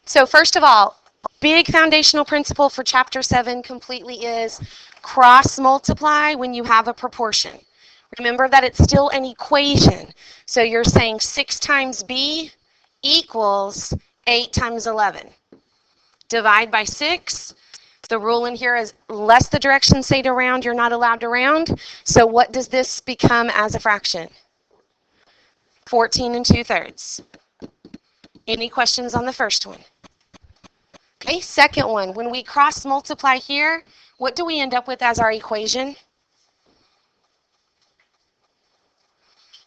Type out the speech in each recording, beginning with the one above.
So first of all, big foundational principle for Chapter 7 completely is cross multiply when you have a proportion. Remember that it's still an equation. So you're saying 6 times b equals 8 times 11. Divide by 6. The rule in here is less the directions say to round, you're not allowed to round. So what does this become as a fraction? 14 2/3. Any questions on the first one? Okay, second one. When we cross multiply here, what do we end up with as our equation?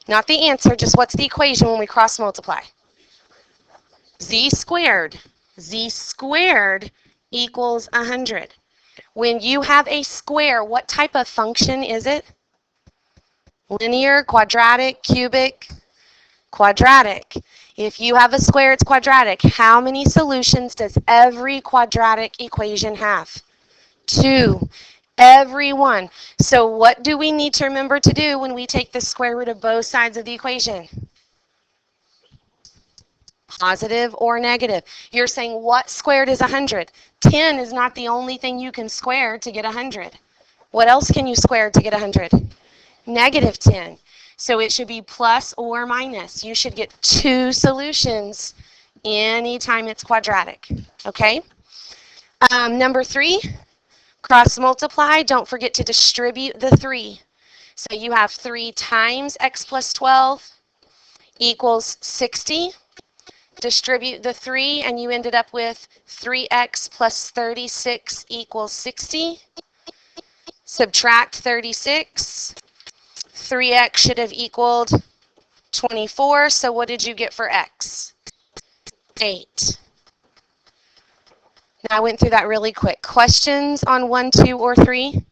Not the answer, just what's the equation when we cross multiply? Z squared. Z squared equals 100. When you have a square, what type of function is it? Linear, quadratic, cubic? Quadratic. If you have a square, it's quadratic. How many solutions does every quadratic equation have? 2. Every one. So what do we need to remember to do when we take the square root of both sides of the equation? Positive or negative. You're saying what squared is 100? 10 is not the only thing you can square to get 100. What else can you square to get 100? Negative 10. So it should be plus or minus. You should get 2 solutions anytime it's quadratic. Okay? Number 3, cross multiply. Don't forget to distribute the 3. So you have 3 times x plus 12 equals 60. Distribute the 3 and you ended up with 3x plus 36 equals 60. Subtract 36. 3x should have equaled 24. So what did you get for x? 8. Now I went through that really quick. Questions on 1, 2, or 3?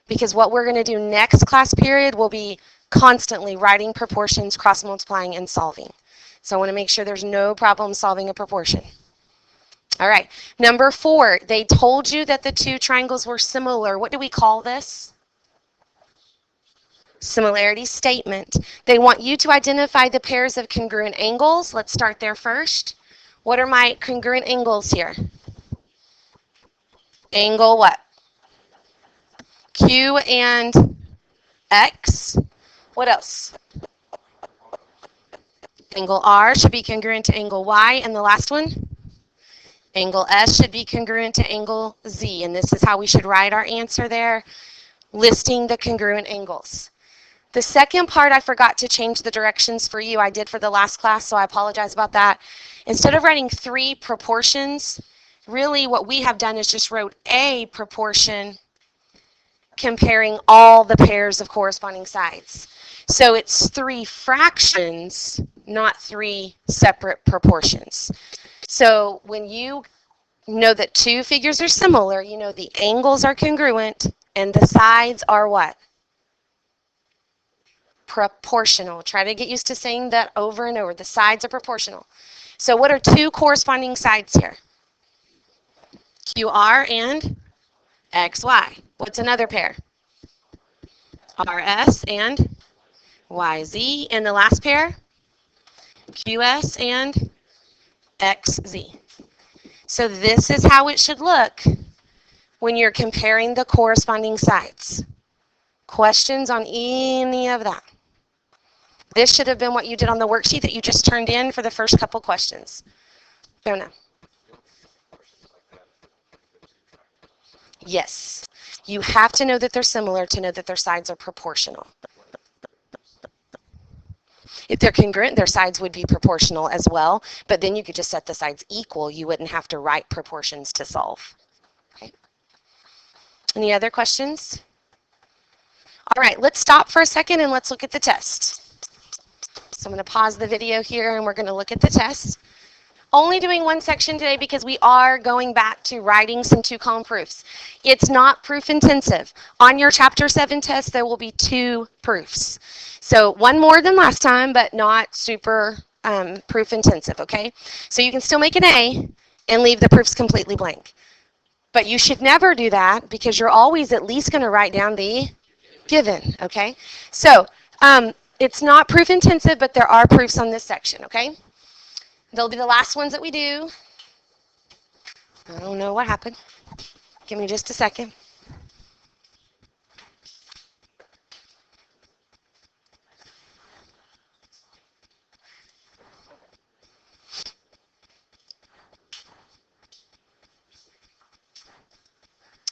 Because what we're going to do next class period will be constantly writing proportions, cross multiplying, and solving. So I want to make sure there's no problem solving a proportion. All right. Number 4, they told you that the 2 triangles were similar. What do we call this? Similarity statement. They want you to identify the pairs of congruent angles. Let's start there first. What are my congruent angles here? Angle what? Q and X. What else? Angle R should be congruent to angle Y. And the last one? Angle S should be congruent to angle Z. And this is how we should write our answer there, listing the congruent angles. The second part, I forgot to change the directions for you. I did for the last class, so I apologize about that. Instead of writing 3 proportions, really what we have done is just wrote a proportion comparing all the pairs of corresponding sides. So it's 3 fractions, not 3 separate proportions. So when you know that 2 figures are similar, you know the angles are congruent and the sides are what? Proportional. Try to get used to saying that over and over. The sides are proportional. So what are 2 corresponding sides here? QR and XY. What's another pair? RS and YZ. And the last pair? QS and XZ. So this is how it should look when you're comparing the corresponding sides. Questions on any of that? This should have been what you did on the worksheet that you just turned in for the first couple questions. Jonah. Yes. You have to know that they're similar to know that their sides are proportional. If they're congruent, their sides would be proportional as well, but then you could just set the sides equal. You wouldn't have to write proportions to solve. Okay. Any other questions? All right, let's stop for a second and let's look at the test. So I'm going to pause the video here and we're going to look at the test. Only doing one section today because we are going back to writing some 2-column proofs. It's not proof intensive. On your Chapter 7 test, there will be 2 proofs. So one more than last time, but not super proof intensive, okay? So you can still make an A and leave the proofs completely blank. But you should never do that because you're always at least going to write down the given, okay? So it's not proof intensive, but there are proofs on this section, okay? They'll be the last ones that we do. I don't know what happened. Give me just a second.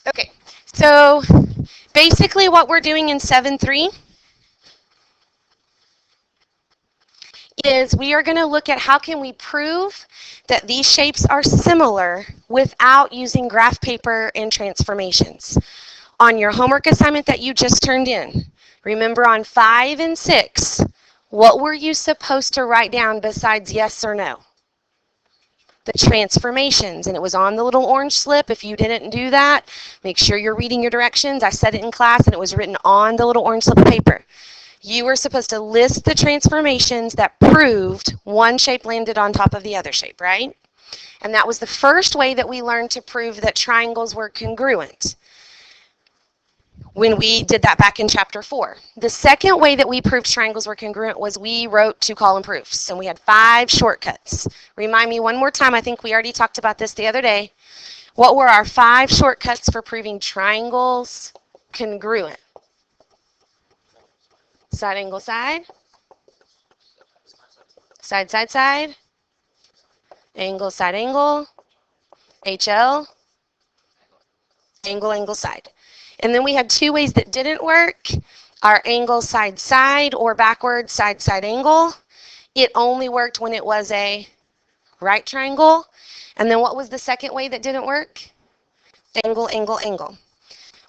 Okay, so basically what we're doing in 7.3 is we are going to look at how can we prove that these shapes are similar without using graph paper and transformations. On your homework assignment that you just turned in, remember on 5 and 6, what were you supposed to write down besides yes or no? The transformations, and it was on the little orange slip. If you didn't do that, make sure you're reading your directions. I said it in class and it was written on the little orange slip of paper. You were supposed to list the transformations that proved one shape landed on top of the other shape, right? And that was the first way that we learned to prove that triangles were congruent when we did that back in chapter 4. The second way that we proved triangles were congruent was we wrote 2-column proofs, and we had 5 shortcuts. Remind me one more time, I think we already talked about this the other day. What were our 5 shortcuts for proving triangles congruent? Side, angle, side. Side, side, side. Angle, side, angle. HL. Angle, angle, side. And then we had 2 ways that didn't work. Our angle, side, side, or backwards, side, side, angle. It only worked when it was a right triangle. And then what was the second way that didn't work? Angle, angle, angle.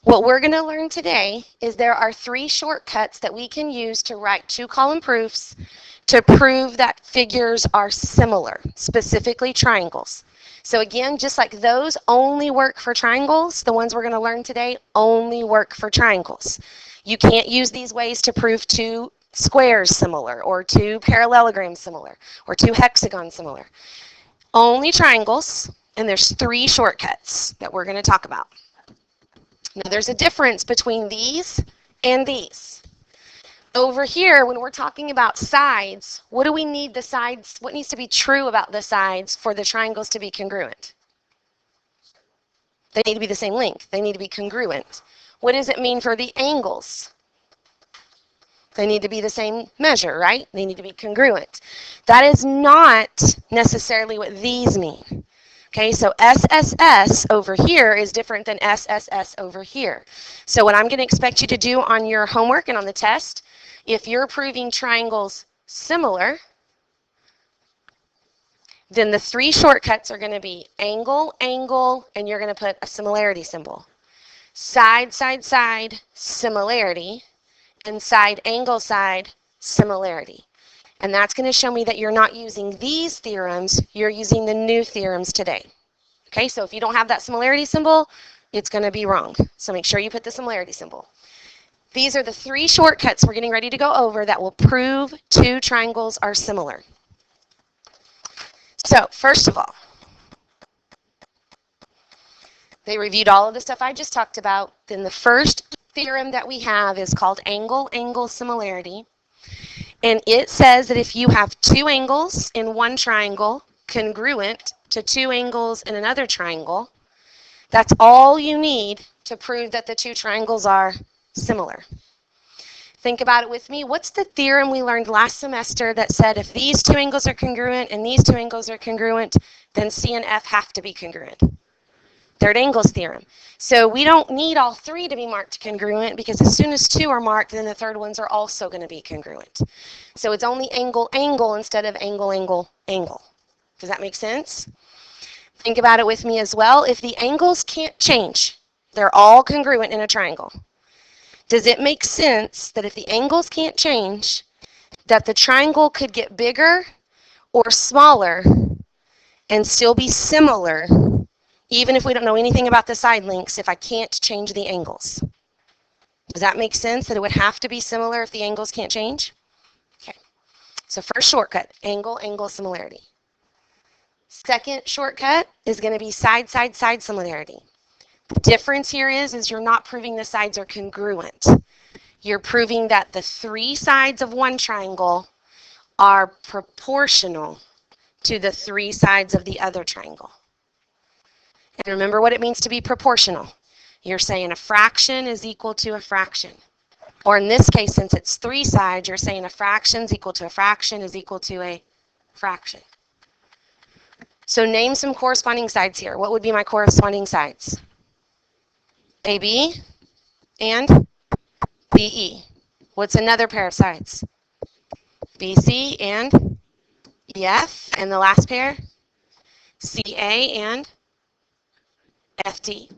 What we're going to learn today is there are 3 shortcuts that we can use to write 2-column proofs to prove that figures are similar, specifically triangles. So again, just like those only work for triangles, the ones we're going to learn today only work for triangles. You can't use these ways to prove 2 squares similar, or 2 parallelograms similar, or 2 hexagons similar. Only triangles, and there's 3 shortcuts that we're going to talk about. Now there's a difference between these and these. Over here, when we're talking about sides, what do we need the sides, what needs to be true about the sides for the triangles to be congruent? They need to be the same length. They need to be congruent. What does it mean for the angles? They need to be the same measure, right? They need to be congruent. That is not necessarily what these mean. Okay, so SSS over here is different than SSS over here. So what I'm going to expect you to do on your homework and on the test, if you're proving triangles similar, then the 3 shortcuts are going to be angle, angle, and you're going to put a similarity symbol. Side, side, side, similarity, and side, angle, side, similarity. And that's going to show me that you're not using these theorems, you're using the new theorems today. Okay, so if you don't have that similarity symbol, it's going to be wrong. So make sure you put the similarity symbol. These are the 3 shortcuts we're getting ready to go over that will prove 2 triangles are similar. So first of all, they reviewed all of the stuff I just talked about. Then the first theorem that we have is called angle-angle similarity. And it says that if you have 2 angles in one triangle congruent to 2 angles in another triangle, that's all you need to prove that the 2 triangles are similar. Think about it with me. What's the theorem we learned last semester that said if these 2 angles are congruent and these 2 angles are congruent, then C and F have to be congruent? Third angles theorem. So we don't need all 3 to be marked congruent, because as soon as 2 are marked, then the third ones are also going to be congruent. So it's only angle, angle instead of angle, angle, angle. Does that make sense? Think about it with me as well. If the angles can't change, they're all congruent in a triangle. Does it make sense that if the angles can't change, that the triangle could get bigger or smaller and still be similar, even if we don't know anything about the side lengths, if I can't change the angles? Does that make sense, that it would have to be similar if the angles can't change? Okay, so first shortcut, angle, angle similarity. Second shortcut is going to be side, side, side similarity. The difference here is you're not proving the sides are congruent. You're proving that the 3 sides of one triangle are proportional to the 3 sides of the other triangle. And remember what it means to be proportional. You're saying a fraction is equal to a fraction. Or in this case, since it's 3 sides, you're saying a fraction is equal to a fraction is equal to a fraction. So name some corresponding sides here. What would be my corresponding sides? AB and BE. What's another pair of sides? BC and EF. And the last pair? CA and FD.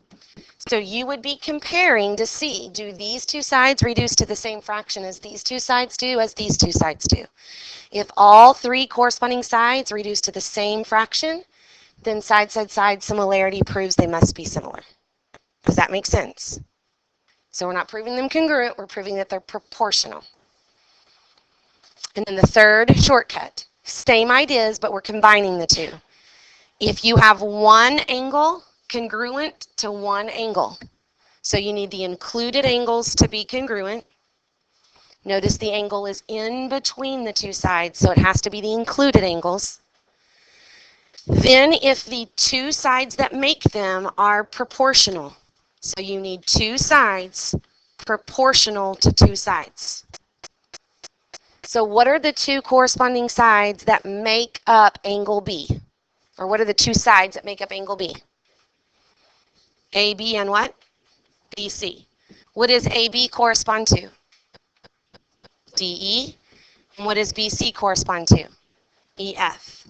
So you would be comparing to see, do these 2 sides reduce to the same fraction as these 2 sides do, as these 2 sides do? If all 3 corresponding sides reduce to the same fraction, then side-side-side similarity proves they must be similar. Does that make sense? So we're not proving them congruent, we're proving that they're proportional. And then the third shortcut, same ideas, but we're combining the 2. If you have one angle congruent to one angle, so you need the included angles to be congruent. Notice the angle is in between the 2 sides, so it has to be the included angles. Then if the 2 sides that make them are proportional, so you need 2 sides proportional to 2 sides. So what are the 2 corresponding sides that make up angle B? Or what are the 2 sides that make up angle B? AB and what? BC. What does AB correspond to? DE. And what does BC correspond to? EF.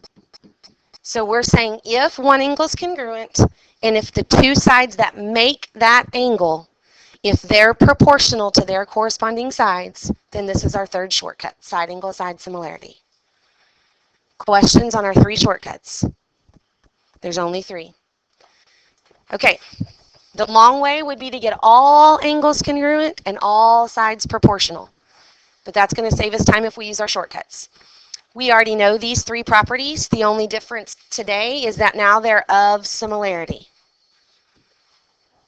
So we're saying if one angle is congruent, and if the 2 sides that make that angle, if they're proportional to their corresponding sides, then this is our third shortcut, side angle, side similarity. Questions on our 3 shortcuts? There's only 3. Okay, the long way would be to get all angles congruent and all sides proportional. But that's going to save us time if we use our shortcuts. We already know these 3 properties. The only difference today is that now they're of similarity.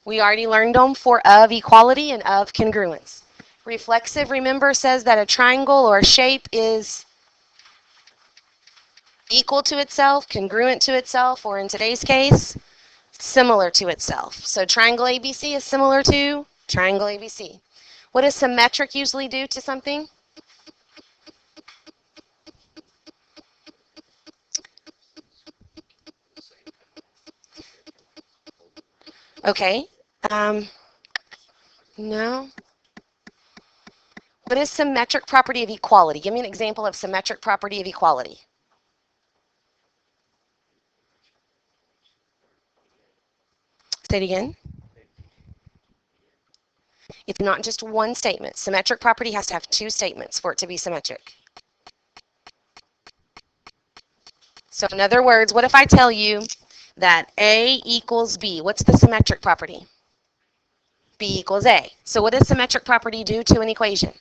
We already learned them for of equality and of congruence. Reflexive, remember, says that a triangle or a shape is equal to itself, congruent to itself, or in today's case, similar to itself. So triangle ABC is similar to triangle ABC. What does symmetric usually do to something? Okay. No. What is symmetric property of equality? Give me an example of symmetric property of equality. Say it again. It's not just one statement. Symmetric property has to have 2 statements for it to be symmetric. So in other words, what if I tell you that A equals B? What's the symmetric property? B equals A. So what does symmetric property do to an equation?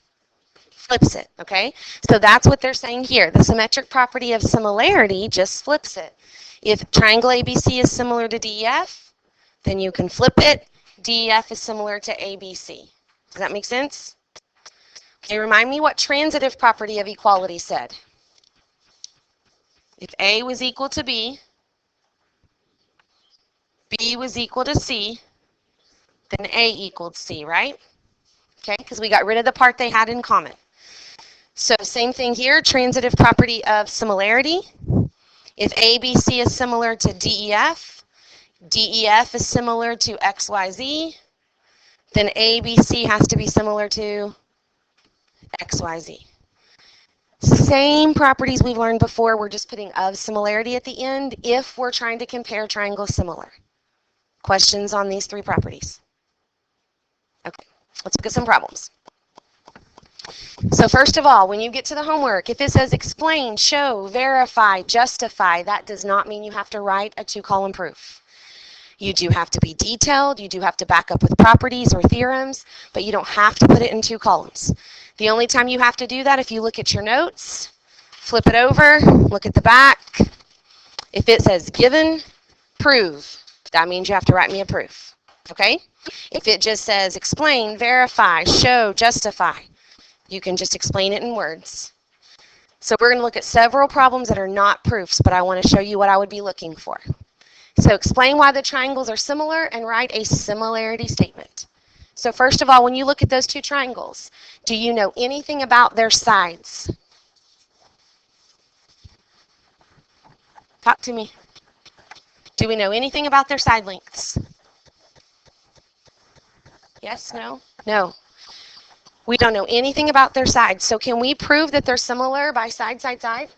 Flips it, okay? So that's what they're saying here. The symmetric property of similarity just flips it. If triangle ABC is similar to DEF, then you can flip it. DEF is similar to ABC. Does that make sense? Okay, remind me what transitive property of equality said. If A was equal to B, B was equal to C, then A equaled C, right? Okay, because we got rid of the part they had in common. So same thing here, transitive property of similarity. If ABC is similar to DEF, DEF is similar to XYZ, then ABC has to be similar to XYZ. Same properties we've learned before, we're just putting of similarity at the end if we're trying to compare triangles similar. Questions on these 3 properties? Okay, let's look at some problems. So first of all, when you get to the homework, if it says explain, show, verify, justify, that does not mean you have to write a 2-column proof. You do have to be detailed, you do have to back up with properties or theorems, but you don't have to put it in 2 columns. The only time you have to do that, if you look at your notes, flip it over, look at the back. If it says given, prove, that means you have to write me a proof, okay? If it just says explain, verify, show, justify, you can just explain it in words. So we're going to look at several problems that are not proofs, but I want to show you what I would be looking for. So explain why the triangles are similar and write a similarity statement. So first of all, when you look at those two triangles, do you know anything about their sides? Talk to me. Do we know anything about their side lengths? Yes, no? No. We don't know anything about their sides. So can we prove that they're similar by side, side, side?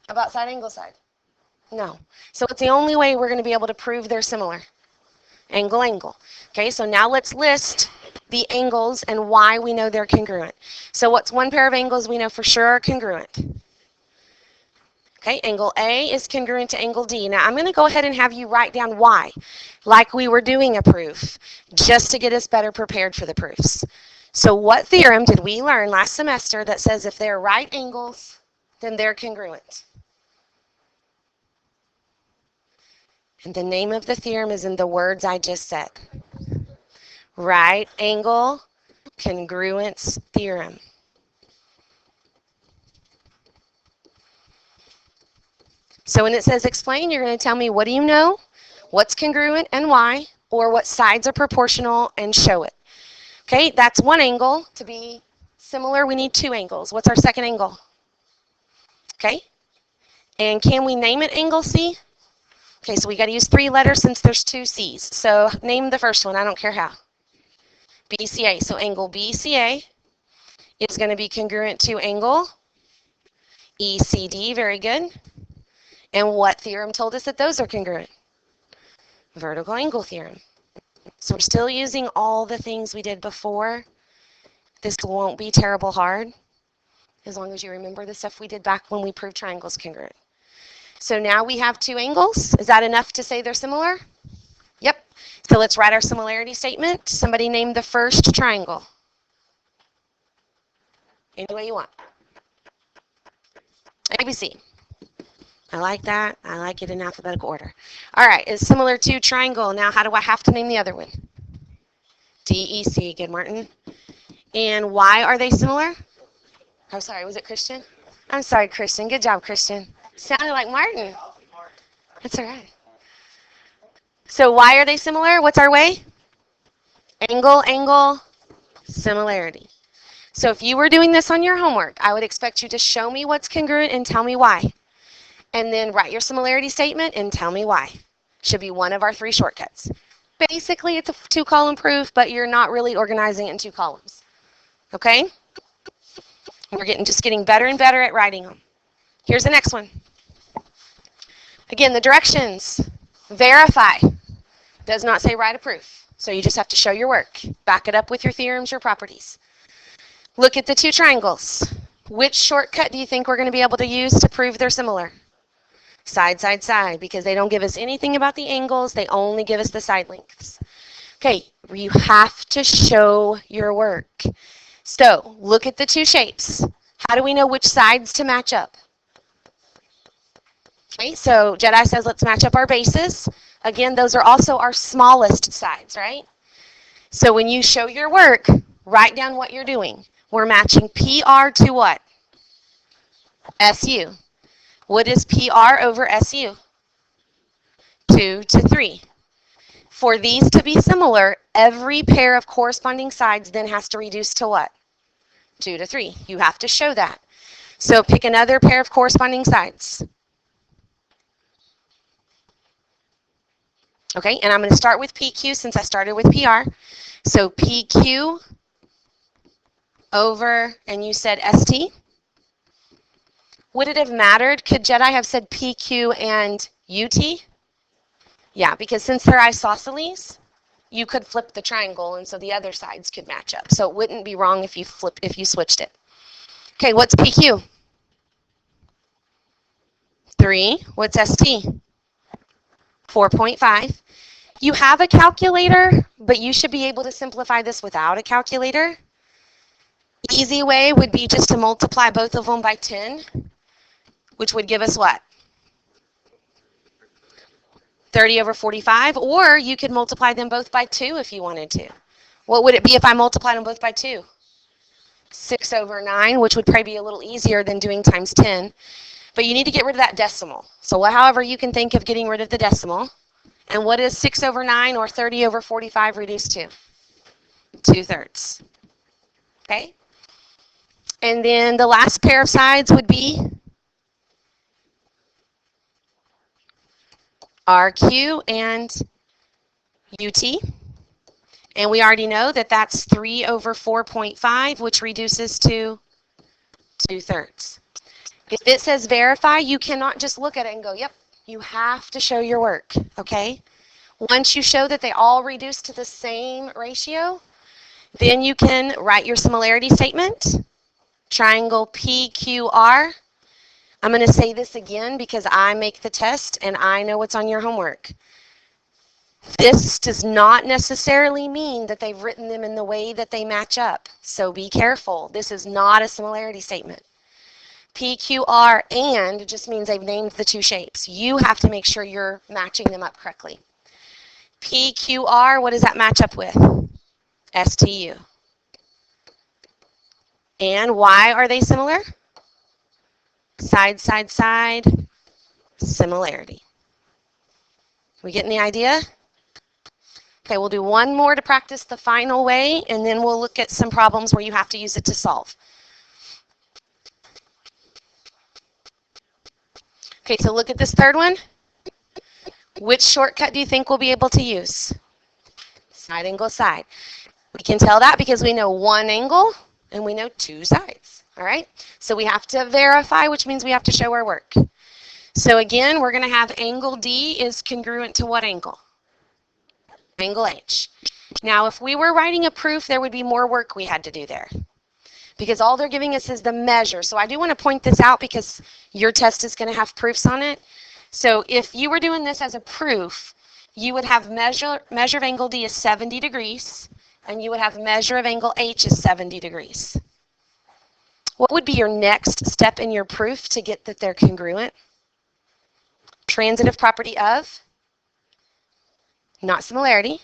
About side, angle, side? No. So it's the only way we're going to be able to prove they're similar. Angle, angle. Okay, so now let's list the angles and why we know they're congruent. So what's one pair of angles we know for sure are congruent? Okay, angle A is congruent to angle D. Now I'm going to go ahead and have you write down why, like we were doing a proof, just to get us better prepared for the proofs. So what theorem did we learn last semester that says if they're right angles, then they're congruent? And the name of the theorem is in the words I just said. Right angle congruence theorem. So when it says explain, you're going to tell me what do you know, what's congruent and why, or what sides are proportional and show it. Okay, that's one angle. To be similar, we need two angles. What's our second angle? Okay, and can we name it angle C? Okay, so we got to use 3 letters since there's 2 C's. So name the first one, I don't care how. BCA, so angle BCA is going to be congruent to angle ECD, very good. And what theorem told us that those are congruent? Vertical angle theorem. So we're still using all the things we did before. This won't be terrible hard, as long as you remember the stuff we did back when we proved triangles congruent. So now we have 2 angles. Is that enough to say they're similar? Yep. So let's write our similarity statement. Somebody name the first triangle. Any way you want. ABC. I like that. I like it in alphabetical order. All right, it's similar to triangle. Now how do I have to name the other one? DEC. Good, Martin. And why are they similar? I'm sorry, was it Christian? I'm sorry, Christian. Good job, Christian. Sounded like Martin. That's all right. So why are they similar? What's our way? Angle, angle, similarity. So if you were doing this on your homework, I would expect you to show me what's congruent and tell me why. And then write your similarity statement and tell me why. Should be one of our 3 shortcuts. Basically, it's a 2-column proof, but you're not really organizing it in 2 columns. Okay? We're just getting better and better at writing them. Here's the next one. Again, the directions. Verify. Does not say write a proof. So you just have to show your work. Back it up with your theorems, your properties. Look at the 2 triangles. Which shortcut do you think we're going to be able to use to prove they're similar? Side, side, side, because they don't give us anything about the angles. They only give us the side lengths. Okay, you have to show your work. So look at the 2 shapes. How do we know which sides to match up? Okay, so Jedi says let's match up our bases. Again, those are also our smallest sides, right? So when you show your work, write down what you're doing. We're matching PR to what? SU. What is PR over SU? 2 to 3. For these to be similar, every pair of corresponding sides then has to reduce to what? 2 to 3. You have to show that. So pick another pair of corresponding sides. Okay, and I'm going to start with PQ since I started with PR. So PQ over, and you said ST. Would it have mattered? Could Jedi have said PQ and UT? Yeah, because since they're isosceles, you could flip the triangle, and so the other sides could match up. So it wouldn't be wrong if you switched it. Okay, what's PQ? 3. What's ST? 4.5. You have a calculator, but you should be able to simplify this without a calculator. Easy way would be just to multiply both of them by 10, which would give us what? 30 over 45, or you could multiply them both by 2 if you wanted to. What would it be if I multiplied them both by 2? 6 over 9, which would probably be a little easier than doing times 10. But you need to get rid of that decimal. So however you can think of getting rid of the decimal. And what is 6 over 9 or 30 over 45 reduced to? 2/3. Okay? And then the last pair of sides would be RQ and UT. And we already know that that's 3 over 4.5, which reduces to 2/3. If it says verify, you cannot just look at it and go, yep. You have to show your work, okay? Once you show that they all reduce to the same ratio, then you can write your similarity statement. Triangle PQR. I'm going to say this again because I make the test and I know what's on your homework. This does not necessarily mean that they've written them in the way that they match up. So be careful. This is not a similarity statement. PQR and just means they've named the two shapes. You have to make sure you're matching them up correctly. PQR, what does that match up with? STU. And why are they similar? Side, side, side, similarity. We getting the idea? Okay, we'll do one more to practice the final way, and then we'll look at some problems where you have to use it to solve. Okay, so look at this third one. Which shortcut do you think we'll be able to use? Side angle side. We can tell that because we know one angle and we know two sides. All right, so we have to verify, which means we have to show our work. So again, we're going to have angle D is congruent to what angle? Angle H. Now, if we were writing a proof, there would be more work we had to do there, because all they're giving us is the measure. So I do want to point this out because your test is going to have proofs on it. So if you were doing this as a proof, you would have measure of angle D is 70 degrees, and you would have measure of angle H is 70 degrees. What would be your next step in your proof to get that they're congruent? Transitive property of, not similarity,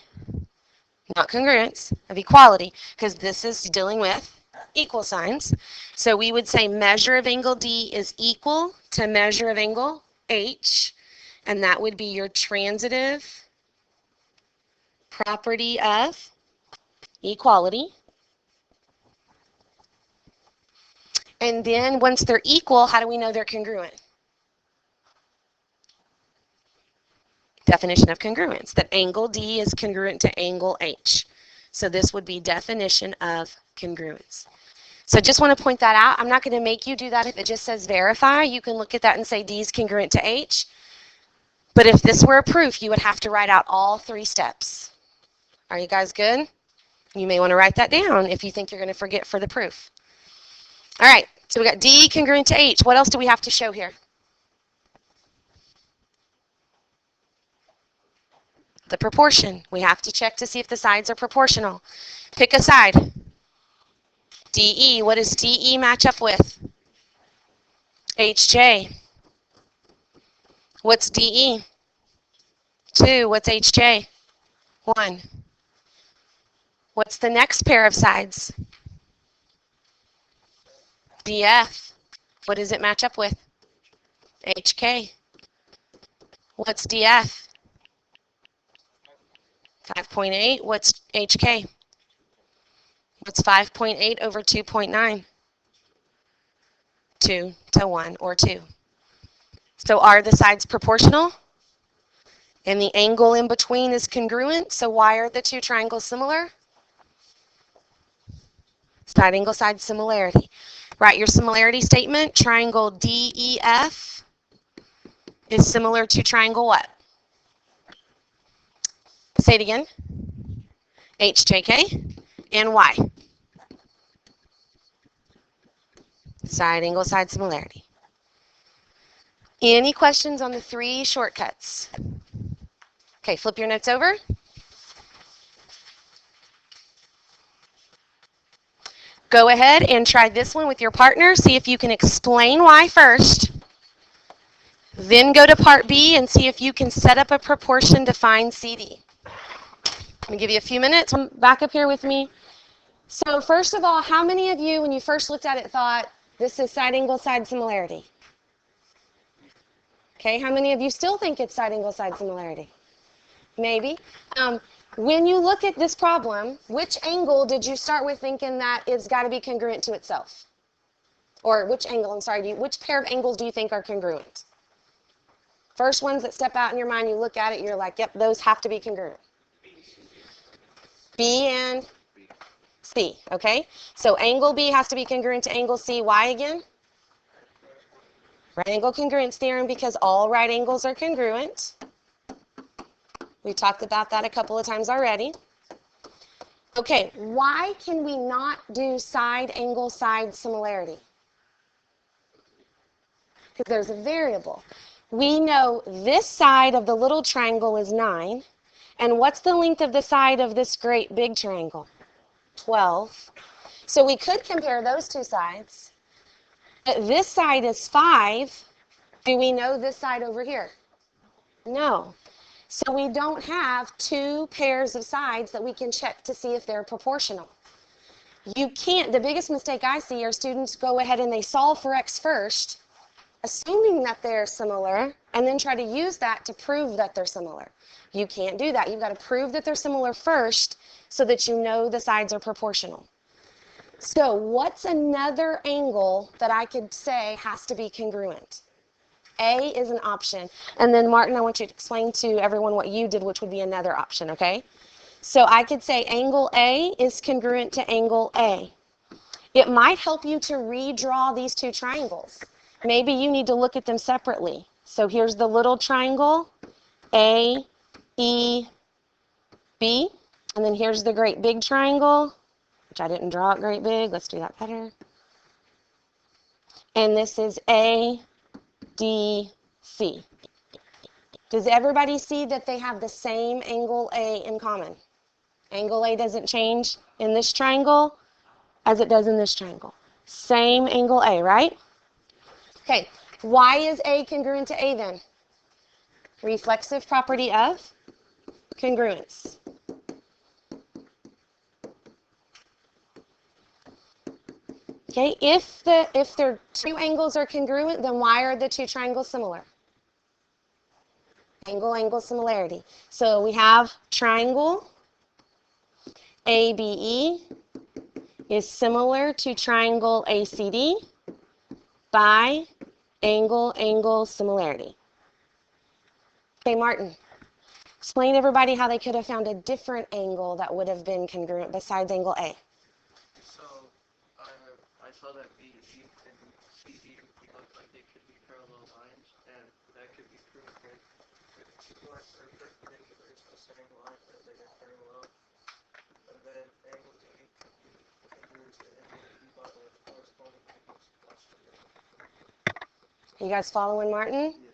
not congruence, of equality, because this is dealing with equal signs. So we would say measure of angle D is equal to measure of angle H, and that would be your transitive property of equality. And then once they're equal, how do we know they're congruent? Definition of congruence, that angle D is congruent to angle H. So this would be definition of congruence. So just want to point that out. I'm not going to make you do that if it just says verify. You can look at that and say D is congruent to H. But if this were a proof, you would have to write out all three steps. Are you guys good? You may want to write that down if you think you're going to forget for the proof. All right, so we got D congruent to H. What else do we have to show here? The proportion. We have to check to see if the sides are proportional. Pick a side. DE, what does DE match up with? HJ. What's DE? 2. What's HJ? 1. What's the next pair of sides? DF. What does it match up with? HK. What's DF? 5.8. What's HK? What's 5.8 over 2.9? 2 to 1, or 2. So are the sides proportional? And the angle in between is congruent, so why are the two triangles similar? Side angle side similarity. Write your similarity statement. Triangle DEF is similar to triangle what? Say it again. HJK. And why? Side angle side similarity. Any questions on the three shortcuts? Okay, flip your notes over. Go ahead and try this one with your partner. See if you can explain why first. Then go to part B and see if you can set up a proportion to find CD. Let me give you a few minutes. Come back up here with me. So first of all, how many of you, when you first looked at it, thought this is side angle side similarity? Okay, how many of you still think it's side angle side similarity? Maybe. When you look at this problem, which angle did you start with thinking that it's got to be congruent to itself? Or which angle, I'm sorry, which pair of angles do you think are congruent? First ones that step out in your mind, you look at it, you're like, yep, those have to be congruent. B and C, okay? So angle B has to be congruent to angle C. Why again? Right angle congruence theorem, because all right angles are congruent. We talked about that a couple of times already. Okay, why can we not do side angle side similarity? Because there's a variable. We know this side of the little triangle is 9. And what's the length of the side of this great big triangle? 12. So we could compare those two sides. But this side is 5. Do we know this side over here? No. So we don't have two pairs of sides that we can check to see if they're proportional. You can't, the biggest mistake I see are students go ahead and they solve for x first, assuming that they're similar, and then try to use that to prove that they're similar. You can't do that. You've got to prove that they're similar first so that you know the sides are proportional. So what's another angle that I could say has to be congruent? A is an option. And then Martin, I want you to explain to everyone what you did, which would be another option, okay? So I could say angle A is congruent to angle A. It might help you to redraw these two triangles. Maybe you need to look at them separately. So here's the little triangle, A, E, B. And then here's the great big triangle, which I didn't draw it great big. Let's do that better. And this is A, D, C. Does everybody see that they have the same angle A in common? Angle A doesn't change in this triangle as it does in this triangle. Same angle A, right? Okay, why is A congruent to A then? Reflexive property of congruence. Okay, if their two angles are congruent, then why are the two triangles similar? Angle similarity. So we have triangle ABE is similar to triangle ACD by angle similarity. Okay, Martin, explain to everybody how they could have found a different angle that would have been congruent besides angle A. So I saw that BC and CD look like they could be parallel lines, and that could be proved with two lines that are perpendicular to the same line that they are parallel. And then angle D congruent to angle E by the corresponding angles plus together. You guys following Martin? Yeah.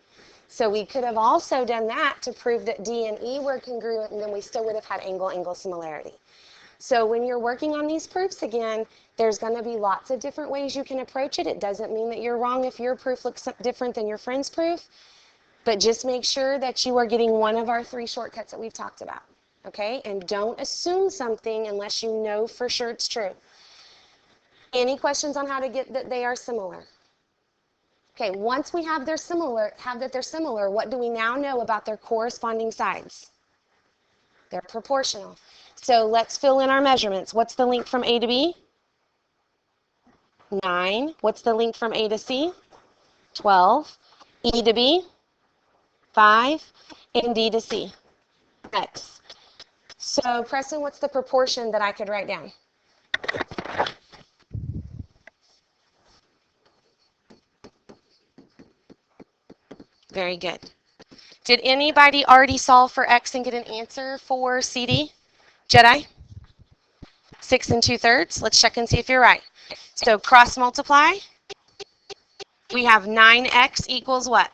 So we could have also done that to prove that D and E were congruent, and then we still would have had angle similarity. So when you're working on these proofs again, there's going to be lots of different ways you can approach it. It doesn't mean that you're wrong if your proof looks different than your friend's proof, but just make sure that you are getting one of our 3 shortcuts that we've talked about, okay? And don't assume something unless you know for sure it's true. Any questions on how to get that they are similar? Okay, once we have that they're similar, what do we now know about their corresponding sides? They're proportional. So let's fill in our measurements. What's the length from A to B? 9. What's the length from A to C? 12. E to B? 5. And D to C? X. So Preston, what's the proportion that I could write down? Very good. Did anybody already solve for X and get an answer for CD? Jedi? 6 2/3. Let's check and see if you're right. So cross multiply. We have 9x equals what?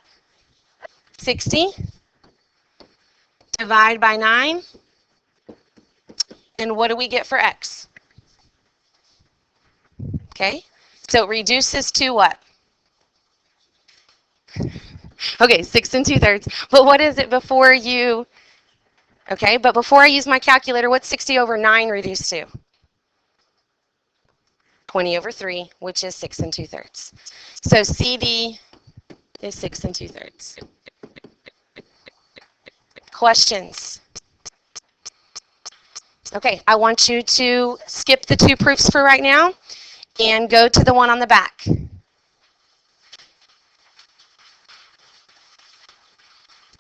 60. Divide by 9. And what do we get for x? Okay, so it reduces to what? Okay, 6 2/3. But what is it before you, okay, but before I use my calculator, what's 60 over 9 reduced to? 20 over 3, which is 6 2/3. So CD is 6 2/3. Questions? Okay, I want you to skip the 2 proofs for right now and go to the one on the back.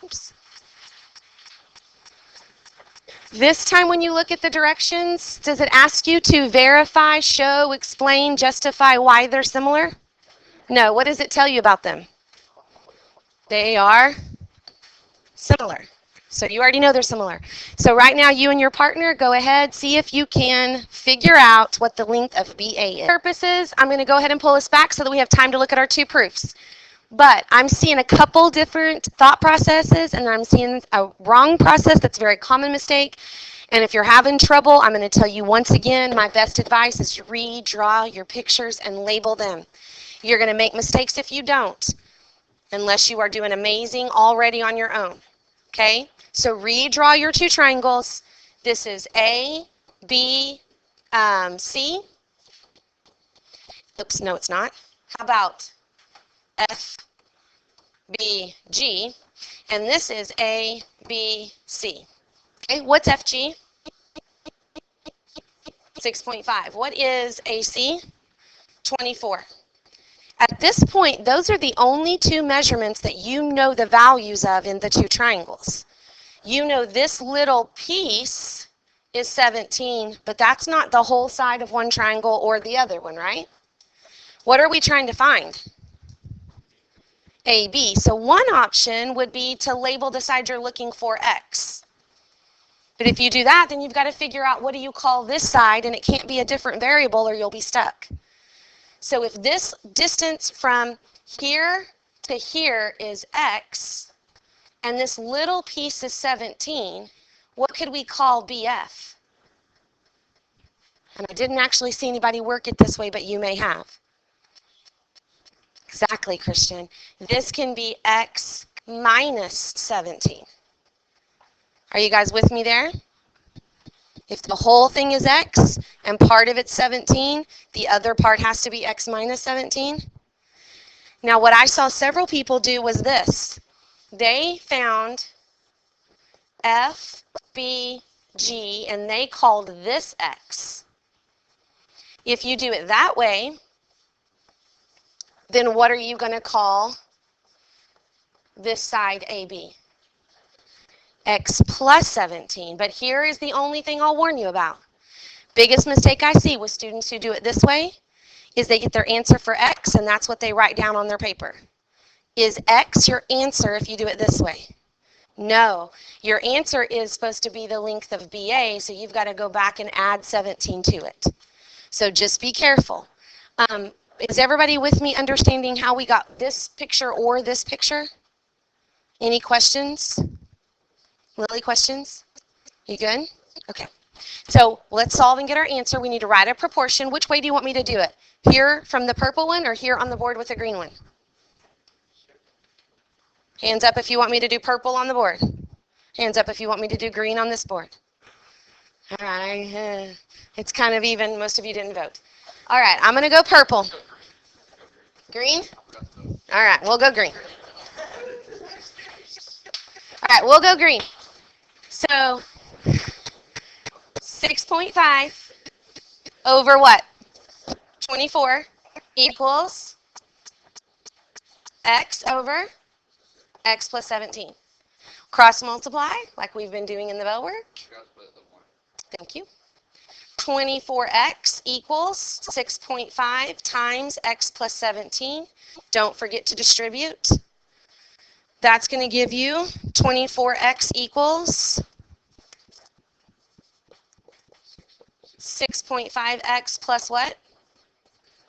Oops. This time when you look at the directions, does it ask you to verify, show, explain, justify why they're similar? No. What does it tell you about them? They are similar. So you already know they're similar. So right now, you and your partner, go ahead, see if you can figure out what the length of BA is. For purposes, I'm going to go ahead and pull us back so that we have time to look at our 2 proofs. But I'm seeing a couple different thought processes, and I'm seeing a wrong process that's a very common mistake. And if you're having trouble, I'm going to tell you once again, my best advice is to redraw your pictures and label them. You're going to make mistakes if you don't, unless you are doing amazing already on your own. Okay? So redraw your 2 triangles. This is A, B, C. Oops, no, it's not. How about F, B, G? And this is A, B, C. Okay, what's FG? 6.5. What is AC? 24. At this point, those are the only 2 measurements that you know the values of in the 2 triangles. You know this little piece is 17, but that's not the whole side of one triangle or the other one, right? What are we trying to find? AB. So one option would be to label the side you're looking for X. But if you do that, then you've got to figure out what do you call this side, and it can't be a different variable or you'll be stuck. So if this distance from here to here is X, and this little piece is 17, what could we call BF? And I didn't actually see anybody work it this way, but you may have. Exactly, Christian. This can be X minus 17. Are you guys with me there? If the whole thing is X and part of it's 17, the other part has to be X minus 17. Now, what I saw several people do was this. They found F, B, G, and they called this X. If you do it that way, then what are you going to call this side AB? X plus 17. But here is the only thing I'll warn you about. Biggest mistake I see with students who do it this way is they get their answer for X, and that's what they write down on their paper. Is X your answer if you do it this way? No. Your answer is supposed to be the length of BA, so you've got to go back and add 17 to it. So just be careful. Is everybody with me understanding how we got this picture or this picture? Any questions? Lily, questions? You good? Okay. So let's solve and get our answer. We need to write a proportion. Which way do you want me to do it? Here from the purple one or here on the board with the green one? Hands up if you want me to do purple on the board. Hands up if you want me to do green on this board. All right. It's kind of even. Most of you didn't vote. All right. I'm going to go purple. Green? All right. We'll go green. All right. We'll go green. So 6.5 over what? 24 equals X over X plus 17. Cross multiply, like we've been doing in the bell work. Thank you. 24x equals 6.5 times x plus 17. Don't forget to distribute. That's going to give you 24x equals 6.5x plus what?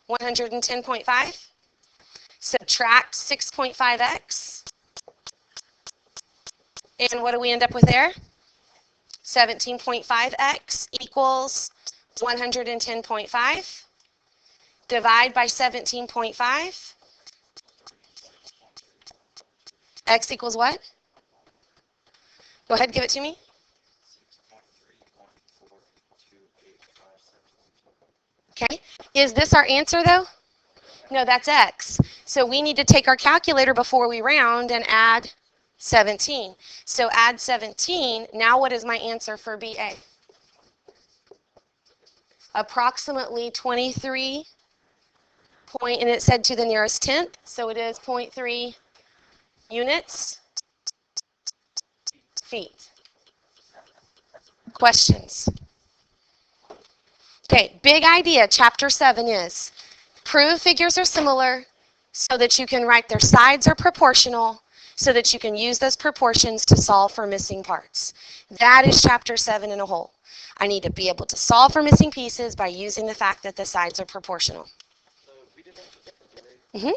110.5. Subtract 6.5x. And what do we end up with there? 17.5x equals 110.5. Divide by 17.5. X equals what? Go ahead, give it to me. Okay. Is this our answer though? No, that's x. So we need to take our calculator before we round and add 17. So add 17. Now what is my answer for BA? Approximately 23 point, and it said to the nearest tenth, so it is 0.3 units feet. Questions? Okay, big idea, chapter 7 is prove figures are similar so that you can write their sides are proportional so that you can use those proportions to solve for missing parts. That is chapter 7 in a whole. I need to be able to solve for missing pieces by using the fact that the sides are proportional. So we did that Mm-hmm.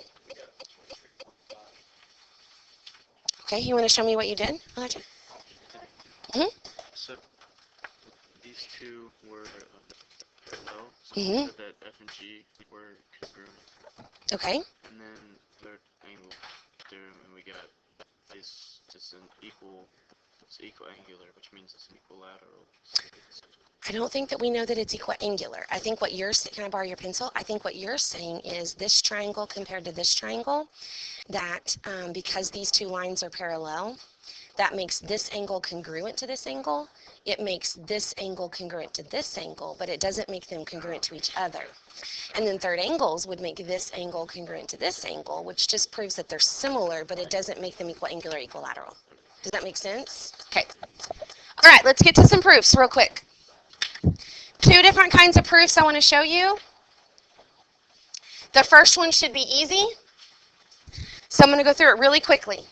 Okay, you want to show me what you did, Elijah? Mm-hmm. So these two were parallel, so Mhm. we said that F and G were congruent. Okay. And then third angle theorem, and we got this is an equal, it's equiangular, which means it's an equilateral. So it's, I don't think that we know that it's equiangular. I think what you're saying, can I borrow your pencil? I think what you're saying is this triangle compared to this triangle, that because these two lines are parallel, that makes this angle congruent to this angle. It makes this angle congruent to this angle, but it doesn't make them congruent to each other. And then third angles would make this angle congruent to this angle, which just proves that they're similar, but it doesn't make them equiangular, equilateral. Does that make sense? Okay. All right, let's get to some proofs real quick. Two different kinds of proofs I want to show you. The first one should be easy, so I'm going to go through it really quickly.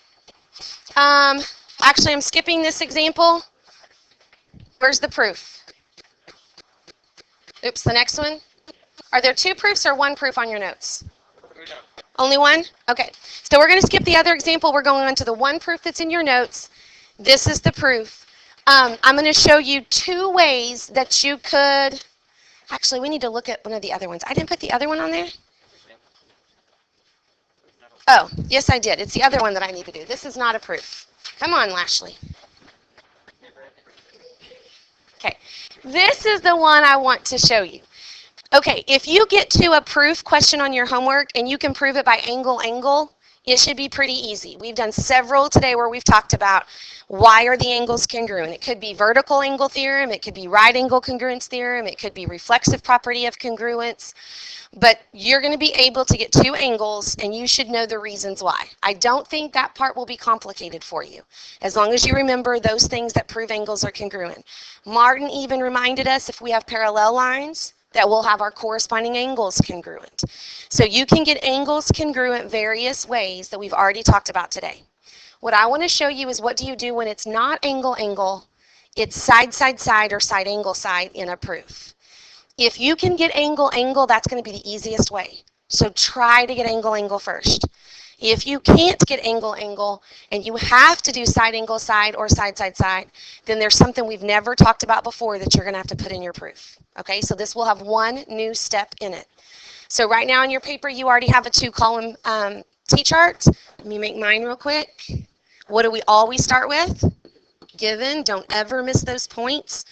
Actually, I'm skipping this example. Where's the proof? Oops, the next one. Are there two proofs or one proof on your notes? Only one? Okay. So we're going to skip the other example. We're going on to the one proof that's in your notes. This is the proof. I'm going to show you two ways that you could... Actually, we need to look at one of the other ones. I didn't put the other one on there? Oh, yes, I did. It's the other one that I need to do. This is not a proof. Come on, Lashley. Okay. This is the one I want to show you. Okay, if you get to a proof question on your homework and you can prove it by angle, it should be pretty easy. We've done several today where we've talked about why are the angles congruent. It could be vertical angle theorem, it could be right angle congruence theorem, it could be reflexive property of congruence. But you're going to be able to get two angles and you should know the reasons why. I don't think that part will be complicated for you, as long as you remember those things that prove angles are congruent. Martin even reminded us if we have parallel lines, that we'll have our corresponding angles congruent. So you can get angles congruent various ways that we've already talked about today. What I want to show you is what do you do when it's not angle, it's side, side, side, or side, angle, side in a proof. If you can get angle, that's going to be the easiest way. So try to get angle first. If you can't get angle, and you have to do side, angle, side, or side, side, side, then there's something we've never talked about before that you're going to have to put in your proof. Okay, so this will have one new step in it. So right now on your paper, you already have a two-column T-chart. Let me make mine real quick. What do we always start with? Given. Don't ever miss those points.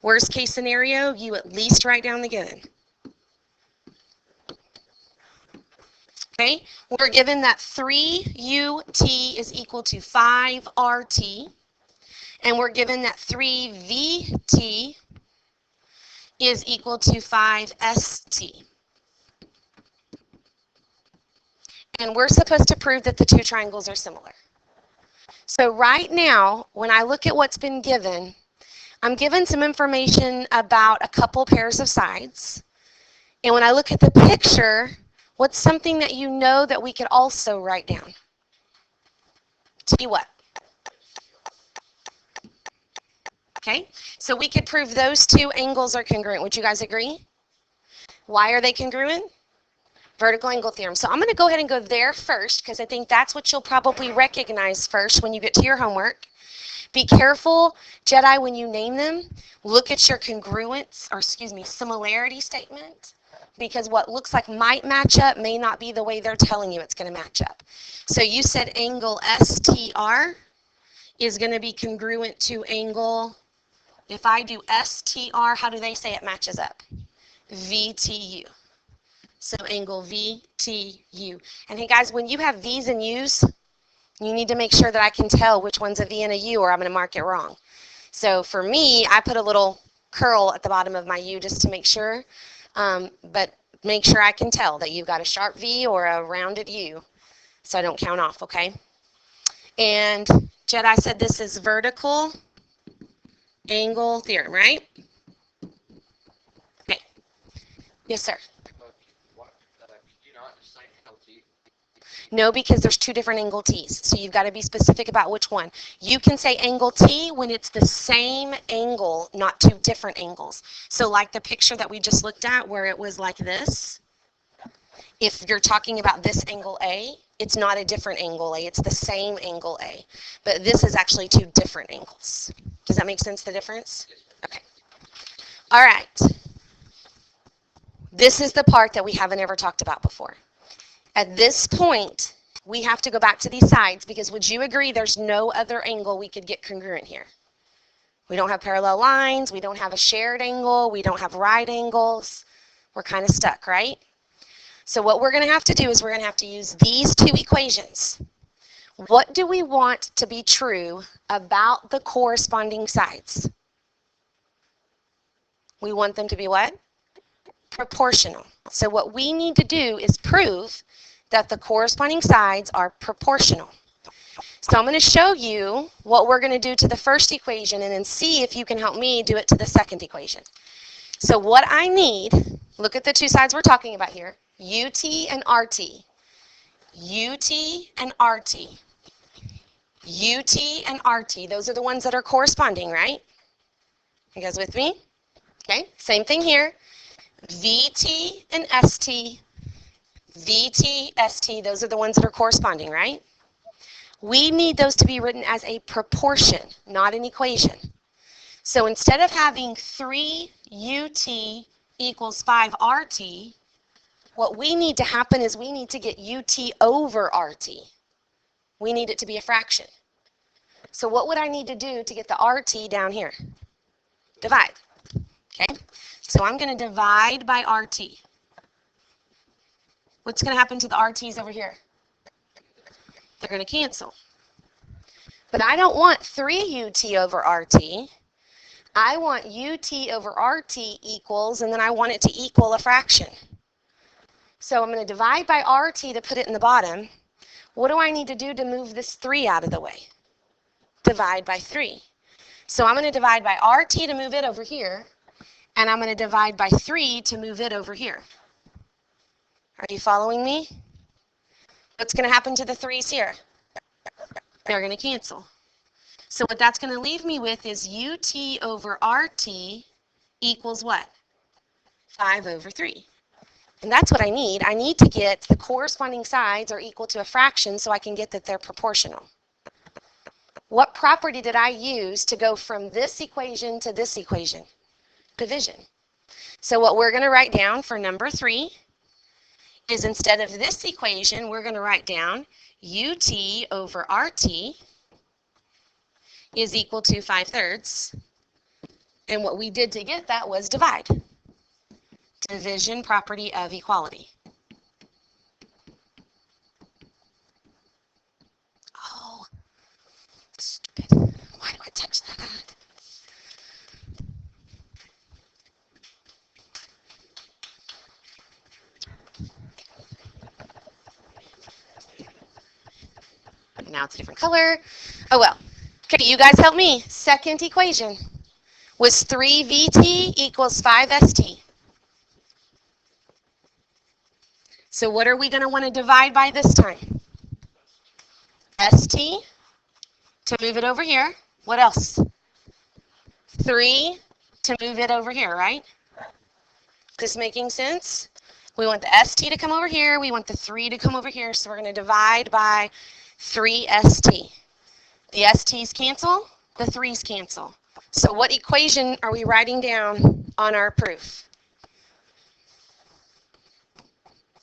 Worst case scenario, you at least write down the given. Okay, we're given that 3ut is equal to 5rt, and we're given that 3vt is equal to 5st. And we're supposed to prove that the two triangles are similar. So right now, when I look at what's been given, I'm given some information about a couple pairs of sides. And when I look at the picture, what's something that you know that we could also write down? To be what? Okay, so we could prove those two angles are congruent. Would you guys agree? Why are they congruent? Vertical angle theorem. So I'm going to go ahead and go there first because I think that's what you'll probably recognize first when you get to your homework. Be careful, Jedi, when you name them. Look at your congruence, or excuse me, similarity statement, because what looks like might match up may not be the way they're telling you it's going to match up. So you said angle STR is going to be congruent to angle, if I do STR, how do they say it matches up? VTU. So angle VTU. And hey guys, when you have V's and U's, you need to make sure that I can tell which one's a V and a U or I'm going to mark it wrong. So for me, I put a little curl at the bottom of my U just to make sure, but make sure I can tell that you've got a sharp V or a rounded U so I don't count off, okay? And Jedi said this is vertical angle theorem, right? Okay. Yes, sir. You not just say LT? No, because there's two different angle T's. So you've got to be specific about which one. You can say angle T when it's the same angle, not two different angles. So like the picture that we just looked at where it was like this, if you're talking about this angle A, it's not a different angle A, it's the same angle A. But this is actually two different angles. Does that make sense, the difference? Okay. All right. This is the part that we haven't ever talked about before. At this point, we have to go back to these sides because would you agree there's no other angle we could get congruent here? We don't have parallel lines, we don't have a shared angle, we don't have right angles. We're kind of stuck, right? So what we're going to have to do is we're going to have to use these two equations. What do we want to be true about the corresponding sides? We want them to be what? Proportional. So what we need to do is prove that the corresponding sides are proportional. So I'm going to show you what we're going to do to the first equation and then see if you can help me do it to the second equation. So what I need, look at the two sides we're talking about here, UT and RT. UT and RT. UT and RT, those are the ones that are corresponding, right? You guys with me? Okay, same thing here. VT and ST. VT, ST, those are the ones that are corresponding, right? We need those to be written as a proportion, not an equation. So instead of having 3 UT equals 5 RT, what we need to happen is we need to get UT over RT. We need it to be a fraction. So what would I need to do to get the RT down here? Divide. Okay, so I'm going to divide by RT. What's going to happen to the RTs over here? They're going to cancel. But I don't want 3 UT over RT. I want UT over RT equals, and then I want it to equal a fraction. So I'm going to divide by RT to put it in the bottom. What do I need to do to move this 3 out of the way? Divide by 3. So I'm going to divide by RT to move it over here, and I'm going to divide by 3 to move it over here. Are you following me? What's going to happen to the 3's here? They're going to cancel. So what that's going to leave me with is UT over RT equals what? 5 over 3. And that's what I need. I need to get the corresponding sides are equal to a fraction so I can get that they're proportional. What property did I use to go from this equation to this equation? Division. So what we're going to write down for number 3 is instead of this equation, we're going to write down UT over RT is equal to 5/3. And what we did to get that was divide. Division property of equality. Oh, stupid. Why do I touch that? Now it's a different color. Oh well. Okay, you guys help me. Second equation was 3VT equals 5ST. So what are we going to want to divide by this time? ST to move it over here. What else? 3 to move it over here, right? This making sense? We want the ST to come over here. We want the 3 to come over here. So we're going to divide by 3ST. The ST's cancel, the 3's cancel. So what equation are we writing down on our proof?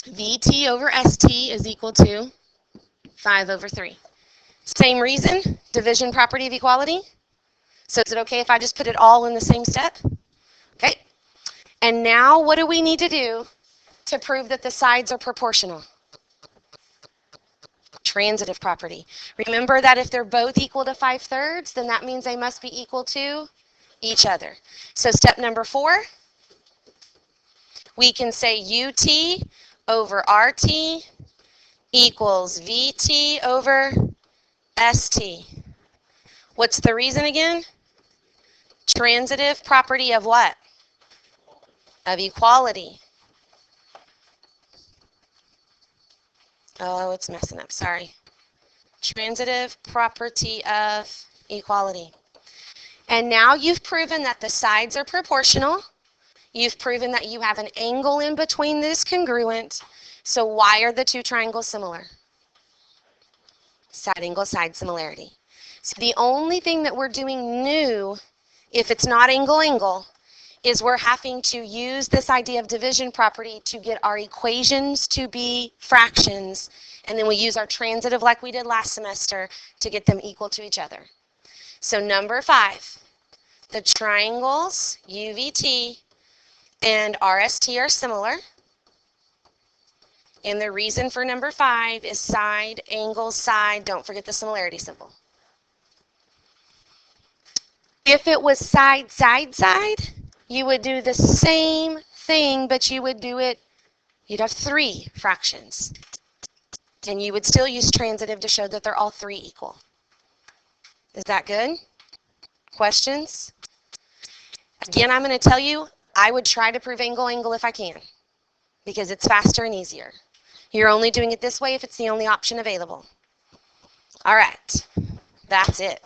VT over ST is equal to 5 over 3. Same reason, division property of equality. So is it okay if I just put it all in the same step? Okay. And now what do we need to do to prove that the sides are proportional? Transitive property. Remember that if they're both equal to 5/3, then that means they must be equal to each other. So step number 4, we can say UT over RT equals VT over ST. What's the reason again? Transitive property of what? Of equality. Oh, it's messing up, sorry. Transitive property of equality. And now you've proven that the sides are proportional. You've proven that you have an angle in between that is congruent. So why are the two triangles similar? Side angle, side similarity. So the only thing that we're doing new, if it's not angle, angle, is we're having to use this idea of division property to get our equations to be fractions, and then we use our transitive like we did last semester to get them equal to each other. So number 5, the triangles UVT and RST are similar. And the reason for number 5 is side, angle, side. Don't forget the similarity symbol. If it was side, side, side, you would do the same thing, but you would do it, you'd have 3 fractions. And you would still use transitive to show that they're all 3 equal. Is that good? Questions? Again, I'm going to tell you, I would try to prove angle, angle if I can, because it's faster and easier. You're only doing it this way if it's the only option available. All right, that's it.